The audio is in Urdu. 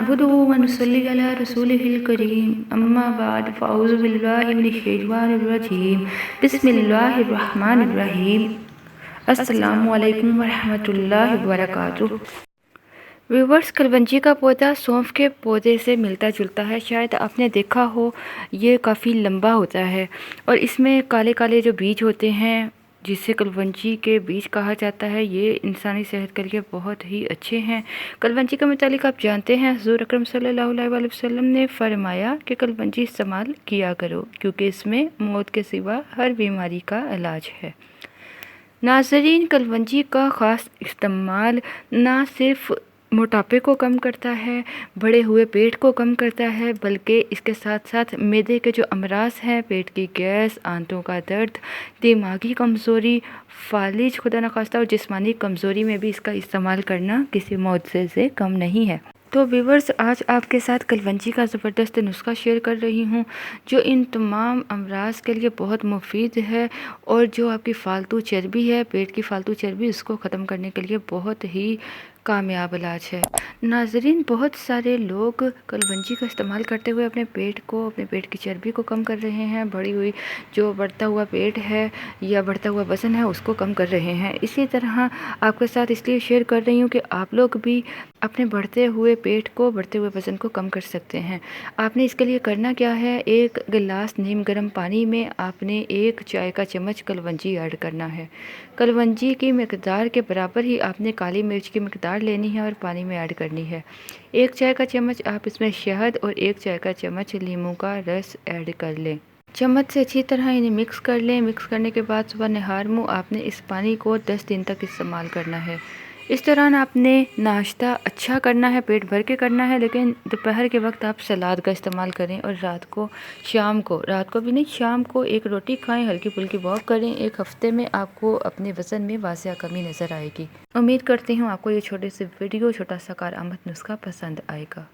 نعبده ونصلي على رسوله الكريم أما بعد فأعوذ بالله من الشيطان الرجيم بسم اللہ الرحمن الرحیم۔ السلام علیکم ورحمۃ اللہ وبرکاتہ۔ ویورز، کلونجی کا پودا سونف کے پودے سے ملتا جلتا ہے۔ شاید آپ نے دیکھا ہو، یہ کافی لمبا ہوتا ہے اور اس میں کالے کالے جو بیج ہوتے ہیں جسے کلونجی کے بیج کہا جاتا ہے، یہ انسانی صحت کے لیے بہت ہی اچھے ہیں۔ کلونجی کے متعلق آپ جانتے ہیں، حضور اکرم صلی اللہ علیہ وآلہ وسلم نے فرمایا کہ کلونجی استعمال کیا کرو کیونکہ اس میں موت کے سوا ہر بیماری کا علاج ہے۔ ناظرین، کلونجی کا خاص استعمال نہ صرف موٹاپے کو کم کرتا ہے، بڑے ہوئے پیٹ کو کم کرتا ہے، بلکہ اس کے ساتھ ساتھ معدے کے جو امراض ہیں، پیٹ کی گیس، آنتوں کا درد، دماغی کمزوری، فالج خدا نخواستہ اور جسمانی کمزوری میں بھی اس کا استعمال کرنا کسی معجزے سے کم نہیں ہے۔ تو ویورز، آج آپ کے ساتھ کلونجی کا زبردست نسخہ شیئر کر رہی ہوں جو ان تمام امراض کے لیے بہت مفید ہے اور جو آپ کی فالتو چربی ہے، پیٹ کی فالتو چربی، اس کو ختم کرنے کے لیے بہت ہی کامیاب علاج ہے۔ ناظرین، بہت سارے لوگ کلونجی کا استعمال کرتے ہوئے اپنے پیٹ کی چربی کو کم کر رہے ہیں، جو بڑھتا ہوا پیٹ ہے یا بڑھتا ہوا وزن ہے اس کو کم کر رہے ہیں۔ اسی طرح آپ کے ساتھ اس لیے شیئر کر رہی ہوں کہ آپ لوگ بھی اپنے بڑھتے ہوئے پیٹ کو، بڑھتے ہوئے وزن کو کم کر سکتے ہیں۔ آپ نے اس کے لیے کرنا کیا ہے، ایک گلاس نیم گرم پانی میں آپ نے 1 چائے کا چمچ کلونجی ایڈ کرنا ہے۔ کلونجی کی مقدار کے برابر ہی آپ نے کالی مرچ کی مقدار لینی ہے اور پانی میں ایڈ کرنی ہے۔ 1 چائے کا چمچ آپ اس میں شہد اور 1 چائے کا چمچ لیموں کا رس ایڈ کر لیں۔ چمچ سے اچھی طرح انہیں مکس کر لیں۔ مکس کرنے کے بعد صبح نہار منہ آپ نے اس پانی کو 10 دن تک استعمال کرنا ہے۔ اس دوران آپ نے ناشتہ اچھا کرنا ہے، پیٹ بھر کے کرنا ہے، لیکن دوپہر کے وقت آپ سلاد کا استعمال کریں اور رات کو بھی نہیں، شام کو 1 روٹی کھائیں، ہلکی پھلکی واک کریں۔ 1 ہفتے میں آپ کو اپنے وزن میں واضح کمی نظر آئے گی۔ امید کرتی ہوں آپ کو یہ چھوٹی سی ویڈیو، چھوٹا سا کارآمد نسخہ پسند آئے گا۔